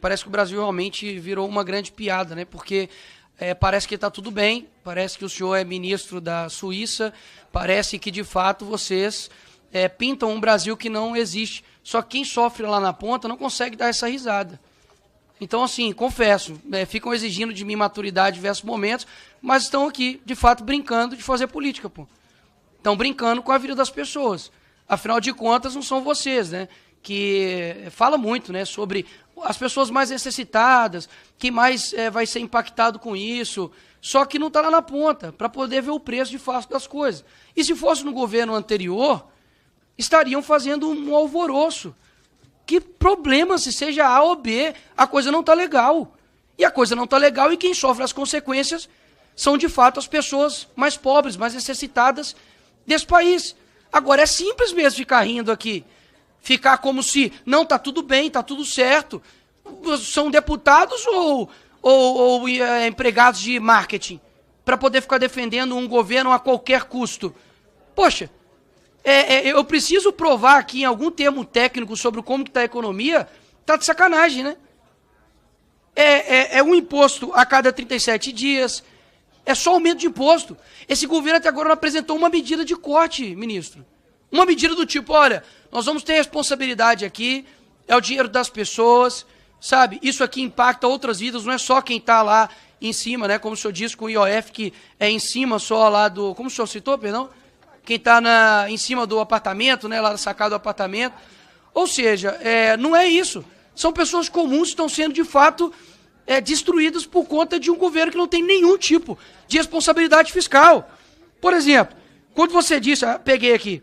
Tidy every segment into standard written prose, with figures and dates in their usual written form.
Parece que o Brasil realmente virou uma grande piada, né? Porque parece que está tudo bem, parece que o senhor é ministro da Suíça, parece que, de fato, vocês pintam um Brasil que não existe. Só que quem sofre lá na ponta não consegue dar essa risada. Então, assim, confesso, ficam exigindo de mim maturidade em diversos momentos, mas estão aqui, de fato, brincando de fazer política, pô. Estão brincando com a vida das pessoas. Afinal de contas, não são vocês, né? Que fala muito, né, sobre as pessoas mais necessitadas, quem mais vai ser impactado com isso, só que não está lá na ponta, para poder ver o preço de fato das coisas. E se fosse no governo anterior, estariam fazendo um alvoroço. Que problema se seja A ou B, a coisa não está legal. E a coisa não está legal e quem sofre as consequências são, de fato, as pessoas mais pobres, mais necessitadas desse país. Agora, é simples mesmo ficar rindo aqui. Ficar como se, não, está tudo bem, está tudo certo. São deputados ou empregados de marketing para poder ficar defendendo um governo a qualquer custo? Poxa, eu preciso provar aqui em algum termo técnico sobre como está a economia, está de sacanagem, né? É um imposto a cada 37 dias, é só aumento de imposto. Esse governo até agora não apresentou uma medida de corte, ministro. Uma medida do tipo, olha, nós vamos ter responsabilidade aqui, é o dinheiro das pessoas, sabe? Isso aqui impacta outras vidas, não é só quem está lá em cima, né? Como o senhor disse com o IOF, que é em cima só lá do... Como o senhor citou, perdão? Quem está em cima do apartamento, né? Lá da sacada do apartamento. Ou seja, não é isso. São pessoas comuns que estão sendo, de fato, destruídas por conta de um governo que não tem nenhum tipo de responsabilidade fiscal. Por exemplo, quando você disse, peguei aqui,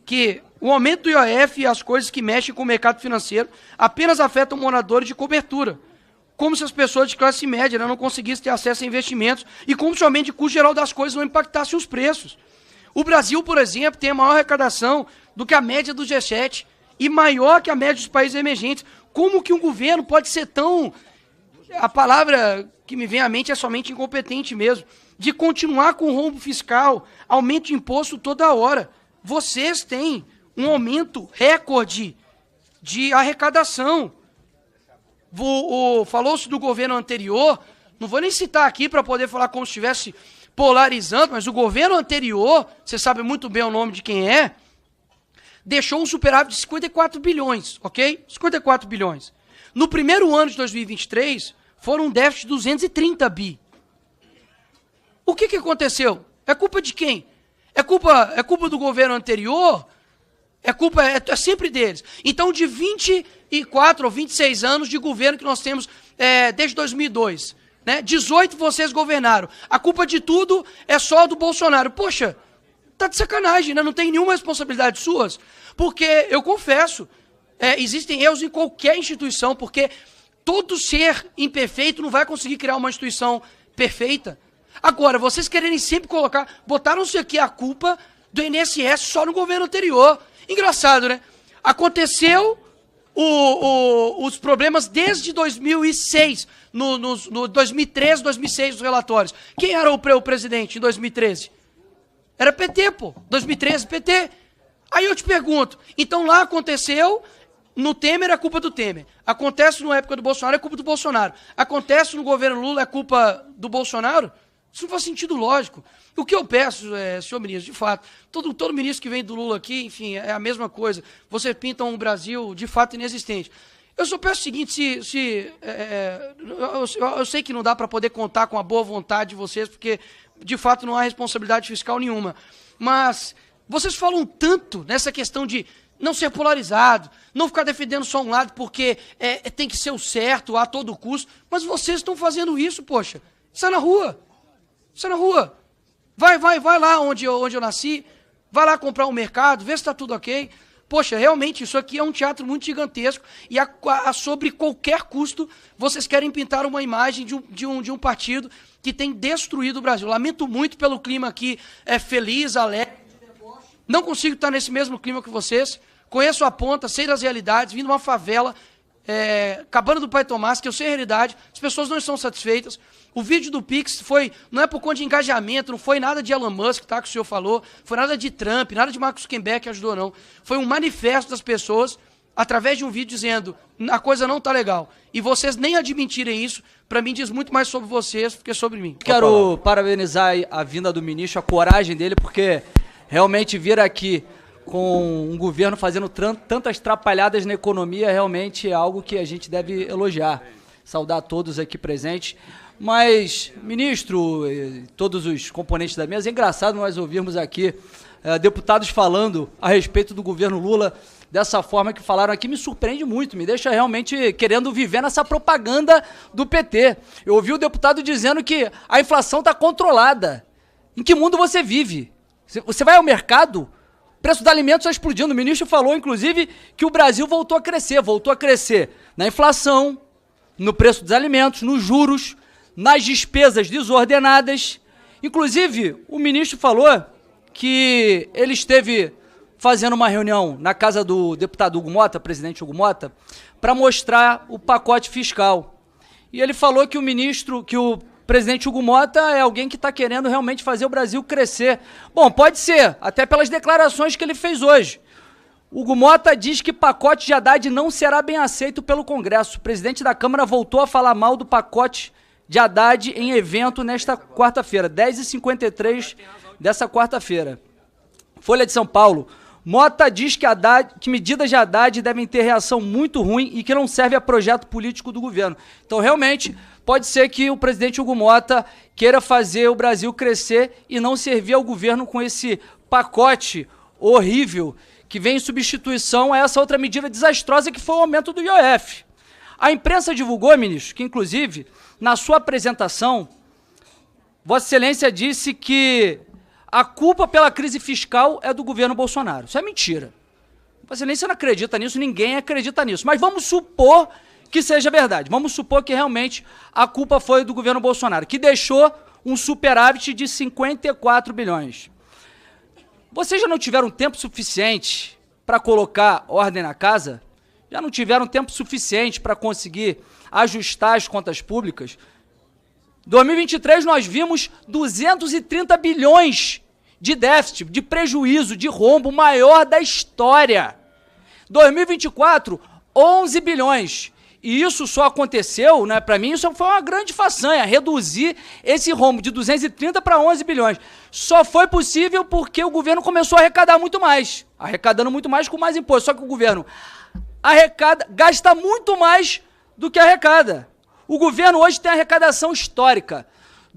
que o aumento do IOF e as coisas que mexem com o mercado financeiro apenas afetam moradores de cobertura, como se as pessoas de classe média não conseguissem ter acesso a investimentos e como se o aumento de custo geral das coisas não impactasse os preços. O Brasil, por exemplo, tem a maior arrecadação do que a média do G7 e maior que a média dos países emergentes. Como que um governo pode ser tão... A palavra que me vem à mente é somente incompetente mesmo, de continuar com o rombo fiscal, aumento de imposto toda hora. Vocês têm um aumento recorde de arrecadação. Falou-se do governo anterior, não vou nem citar aqui para poder falar como se estivesse polarizando, mas o governo anterior, você sabe muito bem o nome de quem é, deixou um superávit de 54 bilhões, ok? 54 bilhões. No primeiro ano de 2023, foram um déficit de 230 bi. O que aconteceu? É culpa de quem? É culpa do governo anterior? É sempre deles. Então, de 24 ou 26 anos de governo que nós temos desde 2002, né? 18 vocês governaram. A culpa de tudo é só do Bolsonaro. Poxa, tá de sacanagem, né? Não tem nenhuma responsabilidade suas. Porque, eu confesso, existem erros em qualquer instituição, porque todo ser imperfeito não vai conseguir criar uma instituição perfeita. Agora, vocês quererem sempre botaram-se aqui a culpa do INSS só no governo anterior. Engraçado, né? Aconteceu os problemas desde 2006, no 2013, 2006, os relatórios. Quem era o presidente em 2013? Era PT, pô. 2013, PT. Aí eu te pergunto, então lá aconteceu, no Temer é culpa do Temer. Acontece na época do Bolsonaro, é culpa do Bolsonaro. Acontece no governo Lula, é culpa do Bolsonaro? Isso não faz sentido lógico. O que eu peço, senhor ministro, de fato, todo ministro que vem do Lula aqui, enfim, é a mesma coisa. Você pinta um Brasil, de fato, inexistente. Eu só peço o seguinte, eu sei que não dá para poder contar com a boa vontade de vocês, porque, de fato, não há responsabilidade fiscal nenhuma. Mas vocês falam tanto nessa questão de não ser polarizado, não ficar defendendo só um lado porque tem que ser o certo a todo custo, mas vocês estão fazendo isso, poxa. Sai na rua. Sai na rua. Vai lá onde eu nasci, vai lá comprar um mercado, vê se está tudo ok. Poxa, realmente, isso aqui é um teatro muito gigantesco e sobre qualquer custo, vocês querem pintar uma imagem de um partido que tem destruído o Brasil. Lamento muito pelo clima aqui feliz, alegre. Não consigo estar nesse mesmo clima que vocês. Conheço a ponta, sei das realidades, vim de uma favela, Cabana do Pai Tomás, que eu sei a realidade, as pessoas não estão satisfeitas. O vídeo do Pix não é por conta de engajamento, não foi nada de Elon Musk, tá, que o senhor falou, foi nada de Trump, nada de Mark Zuckerberg que ajudou, não. Foi um manifesto das pessoas através de um vídeo dizendo a coisa não está legal, e vocês nem admitirem isso, para mim diz muito mais sobre vocês do que sobre mim. Quero parabenizar a vinda do ministro, a coragem dele, porque realmente vir aqui com um governo fazendo tantas trapalhadas na economia realmente é algo que a gente deve elogiar. Saudar todos aqui presentes. Mas, ministro, todos os componentes da mesa, é engraçado nós ouvirmos aqui deputados falando a respeito do governo Lula dessa forma que falaram aqui, me surpreende muito, me deixa realmente querendo viver nessa propaganda do PT. Eu ouvi o deputado dizendo que a inflação está controlada. Em que mundo você vive? Você vai ao mercado, o preço dos alimentos está explodindo. O ministro falou, inclusive, que o Brasil voltou a crescer na inflação, no preço dos alimentos, nos juros, nas despesas desordenadas. Inclusive, o ministro falou que ele esteve fazendo uma reunião na casa do deputado Hugo Mota, presidente Hugo Mota, para mostrar o pacote fiscal. E ele falou que o presidente Hugo Mota é alguém que está querendo realmente fazer o Brasil crescer. Bom, pode ser, até pelas declarações que ele fez hoje. Hugo Mota diz que pacote de Haddad não será bem aceito pelo Congresso. O presidente da Câmara voltou a falar mal do pacote de Haddad em evento nesta quarta-feira, 10h53 dessa quarta-feira. Folha de São Paulo. Mota diz que medidas de Haddad devem ter reação muito ruim e que não serve a projeto político do governo. Então, realmente, pode ser que o presidente Hugo Mota queira fazer o Brasil crescer e não servir ao governo com esse pacote horrível que vem em substituição a essa outra medida desastrosa que foi o aumento do IOF. A imprensa divulgou, ministro, que inclusive, na sua apresentação, Vossa Excelência disse que a culpa pela crise fiscal é do governo Bolsonaro. Isso é mentira. Vossa Excelência não acredita nisso, ninguém acredita nisso. Mas vamos supor que seja verdade. Vamos supor que realmente a culpa foi do governo Bolsonaro, que deixou um superávit de 54 bilhões. Vocês já não tiveram tempo suficiente para colocar ordem na casa? Já não tiveram tempo suficiente para conseguir ajustar as contas públicas? Em 2023 nós vimos 230 bilhões de déficit, de prejuízo, de rombo maior da história. 2024, 11 bilhões. E isso só aconteceu, né, para mim, isso foi uma grande façanha, reduzir esse rombo de 230 para 11 bilhões. Só foi possível porque o governo começou a arrecadar muito mais, arrecadando muito mais com mais imposto. Só que o governo gasta muito mais do que arrecada. O governo hoje tem arrecadação histórica.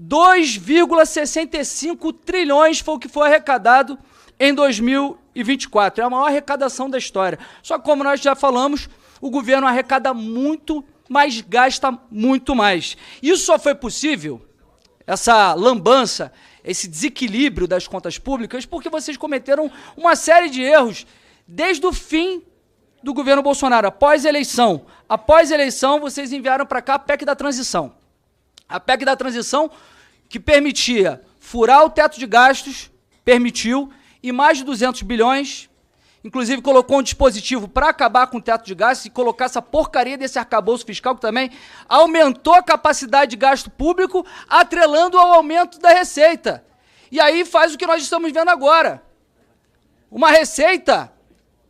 2,65 trilhões foi o que foi arrecadado em 2024. É a maior arrecadação da história. Só que, como nós já falamos, o governo arrecada muito, mas gasta muito mais. Isso só foi possível, essa lambança, esse desequilíbrio das contas públicas, porque vocês cometeram uma série de erros desde o fim do governo Bolsonaro, após a eleição. Após a eleição, vocês enviaram para cá a PEC da transição. A PEC da transição que permitia furar o teto de gastos, permitiu, e mais de 200 bilhões, inclusive colocou um dispositivo para acabar com o teto de gastos e colocar essa porcaria desse arcabouço fiscal que também aumentou a capacidade de gasto público, atrelando ao aumento da receita. E aí faz o que nós estamos vendo agora. Uma receita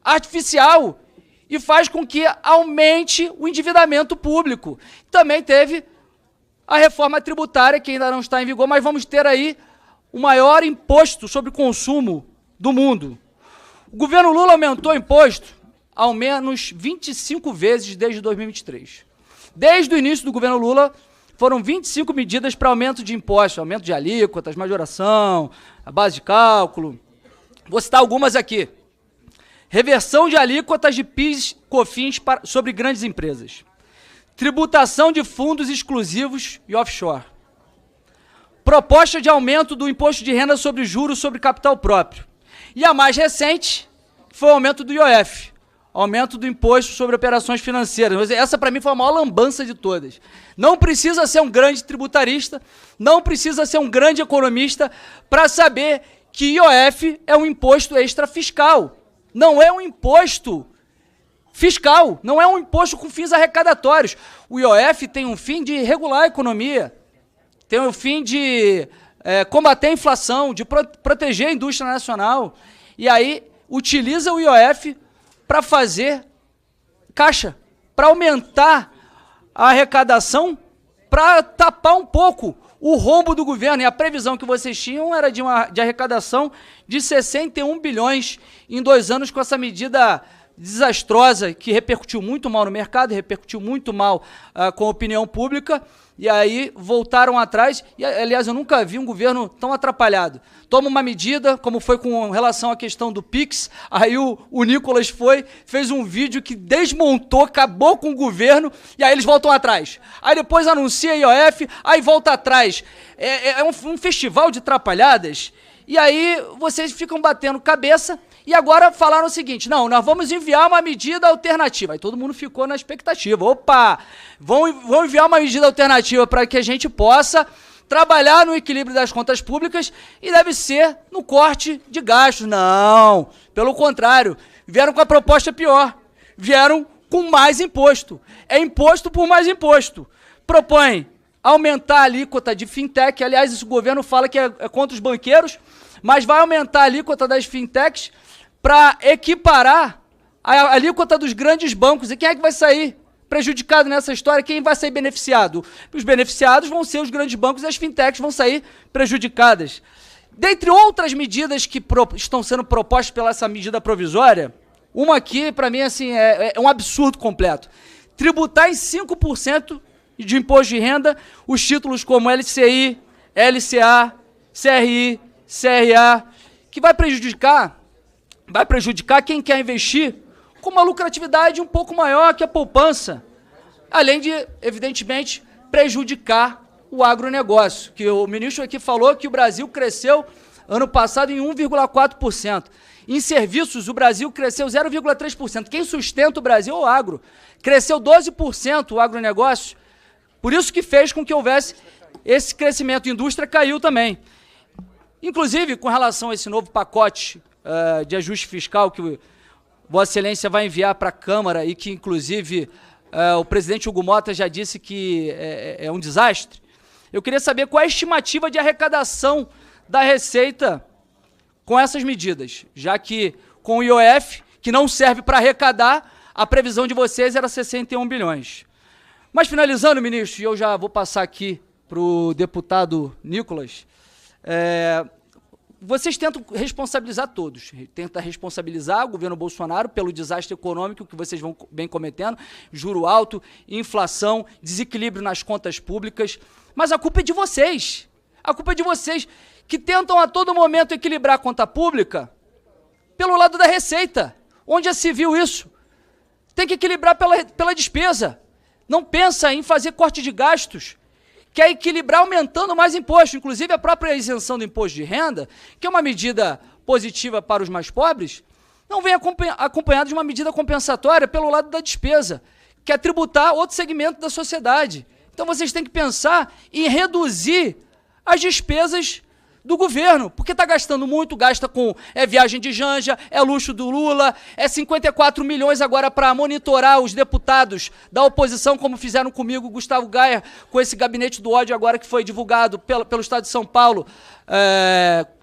artificial e faz com que aumente o endividamento público. Também teve a reforma tributária, que ainda não está em vigor, mas vamos ter aí o maior imposto sobre consumo do mundo. O governo Lula aumentou o imposto ao menos 25 vezes desde 2023. Desde o início do governo Lula, foram 25 medidas para aumento de impostos, aumento de alíquotas, majoração, a base de cálculo. Vou citar algumas aqui. Reversão de alíquotas de PIS, COFINS sobre grandes empresas. Tributação de fundos exclusivos e offshore. Proposta de aumento do imposto de renda sobre juros sobre capital próprio. E a mais recente foi o aumento do IOF, aumento do imposto sobre operações financeiras. Essa, para mim, foi a maior lambança de todas. Não precisa ser um grande tributarista, não precisa ser um grande economista para saber que IOF é um imposto extrafiscal. Não é um imposto fiscal, não é um imposto com fins arrecadatórios. O IOF tem um fim de regular a economia, tem um fim de combater a inflação, de proteger a indústria nacional. E aí utiliza o IOF para fazer caixa para aumentar a arrecadação, para tapar um pouco o rombo do governo. E a previsão que vocês tinham era de arrecadação de 61 bilhões em 2 anos, com essa medida desastrosa que repercutiu muito mal no mercado, repercutiu muito mal com a opinião pública, e aí voltaram atrás. E, aliás, eu nunca vi um governo tão atrapalhado. Toma uma medida, como foi com relação à questão do PIX, aí o Nicolas fez um vídeo que desmontou, acabou com o governo, e aí eles voltam atrás. Aí depois anuncia a IOF, aí volta atrás. É um festival de atrapalhadas, e aí vocês ficam batendo cabeça. E agora falaram o seguinte: não, nós vamos enviar uma medida alternativa. Aí todo mundo ficou na expectativa. Opa, vão enviar uma medida alternativa para que a gente possa trabalhar no equilíbrio das contas públicas, e deve ser no corte de gastos. Não, pelo contrário, vieram com a proposta pior. Vieram com mais imposto. É imposto por mais imposto. Propõe aumentar a alíquota de fintech. Aliás, esse governo fala que é contra os banqueiros, mas vai aumentar a alíquota das fintechs para equiparar a alíquota dos grandes bancos. E quem é que vai sair prejudicado nessa história? Quem vai sair beneficiado? Os beneficiados vão ser os grandes bancos, e as fintechs vão sair prejudicadas. Dentre outras medidas que estão sendo propostas pela essa medida provisória, uma aqui, para mim, assim, é um absurdo completo. Tributar em 5% de imposto de renda os títulos como LCI, LCA, CRI, CRA, que vai prejudicar quem quer investir com uma lucratividade um pouco maior que a poupança, além de, evidentemente, prejudicar o agronegócio, que o ministro aqui falou que o Brasil cresceu ano passado em 1,4%. Em serviços, o Brasil cresceu 0,3%. Quem sustenta o Brasil é o agro. Cresceu 12% o agronegócio, por isso que fez com que houvesse esse crescimento. A indústria caiu também. Inclusive, com relação a esse novo pacote de ajuste fiscal que Vossa Excelência vai enviar para a Câmara, e que, inclusive, o presidente Hugo Mota já disse que é um desastre, eu queria saber qual é a estimativa de arrecadação da Receita com essas medidas, já que com o IOF, que não serve para arrecadar, a previsão de vocês era 61 bilhões. Mas, finalizando, ministro, e eu já vou passar aqui para o deputado Nicolas, vocês tentam responsabilizar todos, tentam responsabilizar o governo Bolsonaro pelo desastre econômico que vocês vem cometendo, juro alto, inflação, desequilíbrio nas contas públicas, mas a culpa é de vocês. A culpa é de vocês, que tentam a todo momento equilibrar a conta pública pelo lado da receita. Onde já se viu isso? Tem que equilibrar pela despesa. Não pensa em fazer corte de gastos. Quer equilibrar aumentando mais imposto, inclusive a própria isenção do imposto de renda, que é uma medida positiva para os mais pobres, não vem acompanhada de uma medida compensatória pelo lado da despesa, que é tributar outro segmento da sociedade. Então vocês têm que pensar em reduzir as despesas do governo, porque está gastando muito, gasta com viagem de Janja, luxo do Lula, 54 milhões agora para monitorar os deputados da oposição, como fizeram comigo, Gustavo Gaia, com esse gabinete do ódio agora que foi divulgado pelo Estado de São Paulo,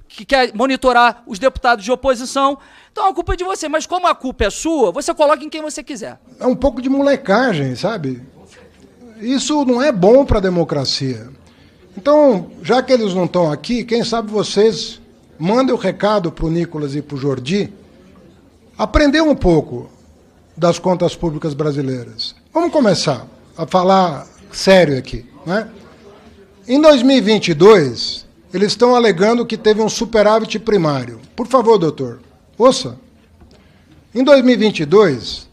que quer monitorar os deputados de oposição. Então a culpa é de você, mas como a culpa é sua, você coloca em quem você quiser. É um pouco de molecagem, sabe? Isso não é bom para a democracia. Então, já que eles não estão aqui, quem sabe vocês mandem o recado para o Nicolas e para o Jordi aprender um pouco das contas públicas brasileiras. Vamos começar a falar sério aqui, né? Em 2022, eles estão alegando que teve um superávit primário. Por favor, doutor, ouça. Em 2022,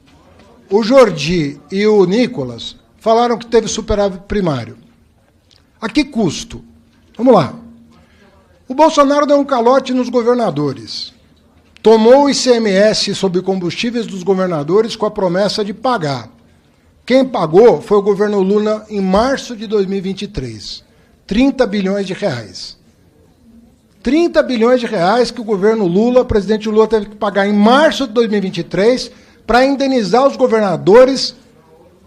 o Jordi e o Nicolas falaram que teve superávit primário. A que custo? Vamos lá. O Bolsonaro deu um calote nos governadores. Tomou o ICMS sobre combustíveis dos governadores com a promessa de pagar. Quem pagou foi o governo Lula em março de 2023. 30 bilhões de reais. 30 bilhões de reais que o governo Lula, o presidente Lula, teve que pagar em março de 2023 para indenizar os governadores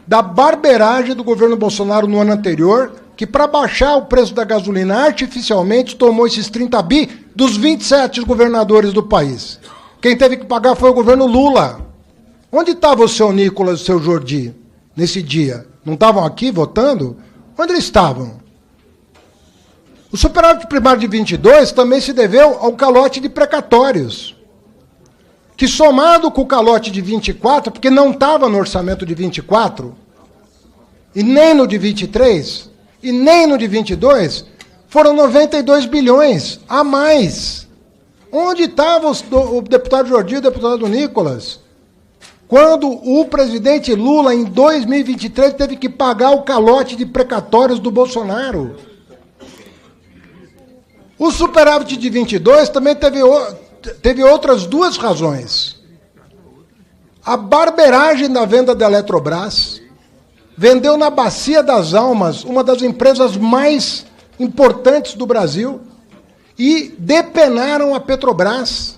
da barbeiragem do governo Bolsonaro no ano anterior, que para baixar o preço da gasolina artificialmente tomou esses 30 bi dos 27 governadores do país. Quem teve que pagar foi o governo Lula. Onde estava o seu Nicolas e o seu Jordi nesse dia? Não estavam aqui votando? Onde eles estavam? O superávit primário de 22 também se deveu ao calote de precatórios, que somado com o calote de 24, porque não estava no orçamento de 24, e nem no de 23, e nem no de 22, foram 92 bilhões a mais. Onde estava o deputado Jordi e o deputado Nicolas? Quando o presidente Lula, em 2023, teve que pagar o calote de precatórios do Bolsonaro. O superávit de 22 também teve outras duas razões. A barberagem da venda da Eletrobras vendeu na Bacia das Almas, uma das empresas mais importantes do Brasil, e depenaram a Petrobras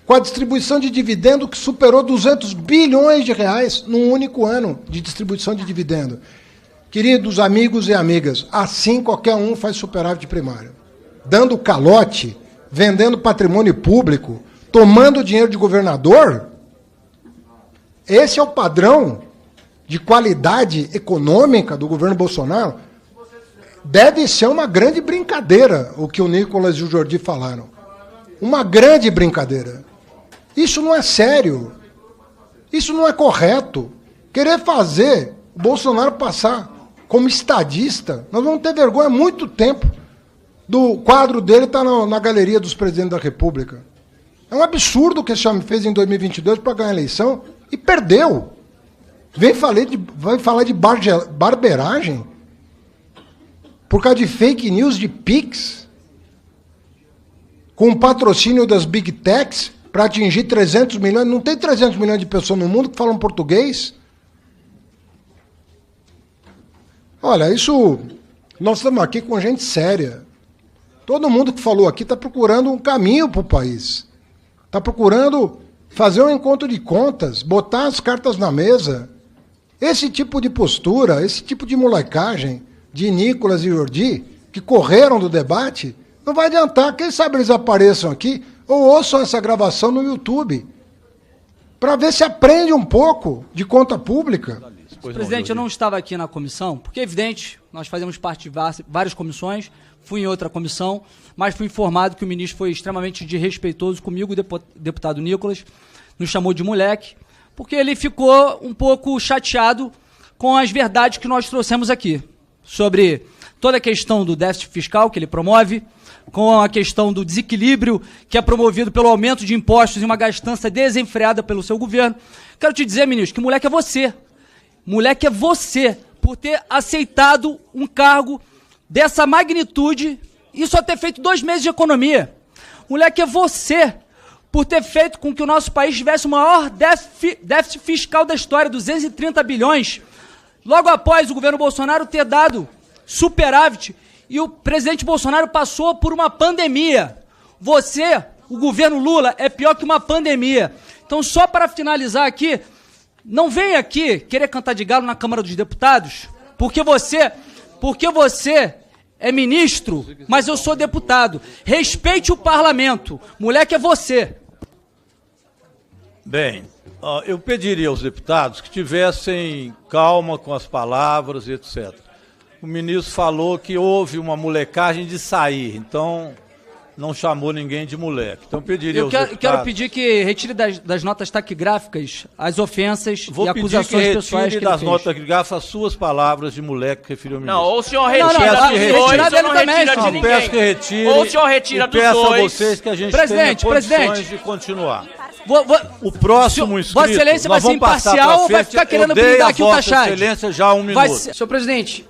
com a distribuição de dividendo que superou 200 bilhões de reais num único ano de distribuição de dividendo. Queridos amigos e amigas, assim qualquer um faz superávit primário. Dando calote, vendendo patrimônio público, tomando dinheiro de governador, esse é o padrão de qualidade econômica do governo Bolsonaro. Deve ser uma grande brincadeira o que o Nicolas e o Jordi falaram. Uma grande brincadeira. Isso não é sério. Isso não é correto. Querer fazer o Bolsonaro passar como estadista, nós vamos ter vergonha há muito tempo. Do quadro dele está na galeria dos presidentes da República. É um absurdo o que esse homem fez em 2022 para ganhar a eleição e perdeu. Vem falar de barberagem por causa de fake news de Pix, com o patrocínio das Big Techs para atingir 300 milhões. Não tem 300 milhões de pessoas no mundo que falam português? Olha, isso... Nós estamos aqui com gente séria. Todo mundo que falou aqui está procurando um caminho para o país. Está procurando fazer um encontro de contas, botar as cartas na mesa. Esse tipo de postura, esse tipo de molecagem de Nicolas e Jordi, que correram do debate, não vai adiantar. Quem sabe eles apareçam aqui ou ouçam essa gravação no YouTube, para ver se aprende um pouco de conta pública. Presidente, eu não estava aqui na comissão, porque é evidente, nós fazemos parte de várias comissões, fui em outra comissão, mas fui informado que o ministro foi extremamente desrespeitoso comigo, o deputado Nicolas, nos chamou de moleque, porque ele ficou um pouco chateado com as verdades que nós trouxemos aqui, sobre toda a questão do déficit fiscal que ele promove, com a questão do desequilíbrio que é promovido pelo aumento de impostos e uma gastança desenfreada pelo seu governo. Quero te dizer, ministro, que moleque é você. Moleque é você, por ter aceitado um cargo dessa magnitude e só ter feito 2 meses de economia. Moleque é você, por ter feito com que o nosso país tivesse o maior déficit fiscal da história, 230 bilhões, logo após o governo Bolsonaro ter dado superávit, e o presidente Bolsonaro passou por uma pandemia. Você, o governo Lula, é pior que uma pandemia. Então, só para finalizar aqui, não vem aqui querer cantar de galo na Câmara dos Deputados, porque você é ministro, mas eu sou deputado. Respeite o parlamento. Moleque é você. Bem, eu pediria aos deputados que tivessem calma com as palavras e etc. O ministro falou que houve uma molecagem de sair, então não chamou ninguém de moleque. Então pediria aos deputados... Quero pedir que retire das notas taquigráficas as ofensas e acusações pessoais que ele fez. Vou pedir que retire das notas taquigráficas as suas palavras de moleque que referiu ao ministro. Não, ou o senhor retira dos dois, ou não retira de ninguém. Peço que retire. Ou o senhor retira dos dois. Peço a vocês que a gente tenha condições de continuar. O próximo inscrito, Vossa Excelência vai ser imparcial ou vai ficar querendo blindar aqui o Tachad? Vossa Excelência, já 1 minuto. Senhor presidente,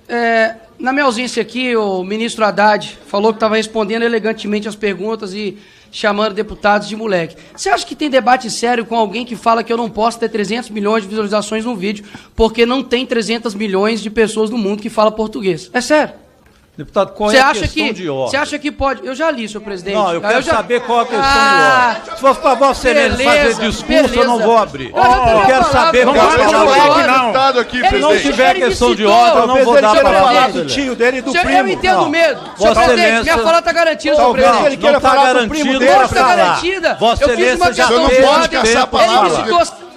na minha ausência aqui, o ministro Haddad falou que estava respondendo elegantemente as perguntas e chamando deputados de moleque. Você acha que tem debate sério com alguém que fala que eu não posso ter 300 milhões de visualizações num vídeo porque não tem 300 milhões de pessoas no mundo que falam português? É sério. Deputado, qual é a questão de ordem? Você acha que pode... Eu já li, senhor presidente. Não, eu quero saber qual é a questão de ordem. Se for para Vossa Excelência fazer discurso, eu não vou abrir. Eu quero saber qual é a questão de ordem. Se não tiver questão de ordem, eu não vou dar a palavra do tio dele e do primo. Eu entendo o medo. Senhor presidente, minha fala está garantida, senhor presidente. Ele quer falar do primo dele. Está garantida. Vossa Excelência já fez de tempo a fala.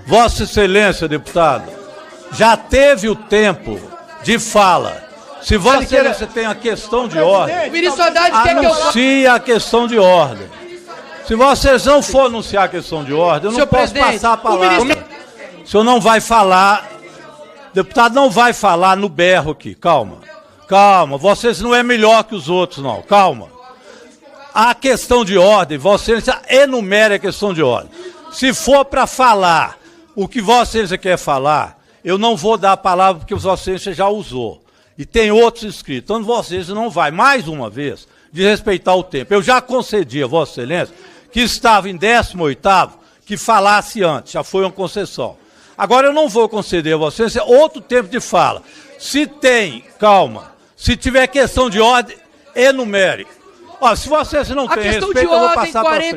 Vossa Excelência, deputado, já teve o tempo de fala. Se Vossa Excelência tem a questão de ordem, O ministro Haddad quer que eu... anuncie a questão de ordem. Se vocês não for anunciar a questão de ordem, eu não Senhor posso presidente, passar a o palavra. ministro- O senhor não vai falar, deputado não vai falar no berro aqui, calma. Calma, vocês não é melhor que os outros, não, calma. A questão de ordem, Vossa Excelência enumere a questão de ordem. Se for para falar o que Vossa Excelência quer falar, eu não vou dar a palavra porque Vossa Excelência já usou. E tem outros inscritos. Então, Vossa Excelência não vai, mais uma vez, desrespeitar o tempo. Eu já concedi a Vossa Excelência que estava em 18º, que falasse antes, já foi uma concessão. Agora eu não vou conceder a Vossa Excelência outro tempo de fala. Se tem, calma, se tiver questão de ordem, enumere. Ó, se Vossa Excelência não tem respeito, eu vou passar para frente.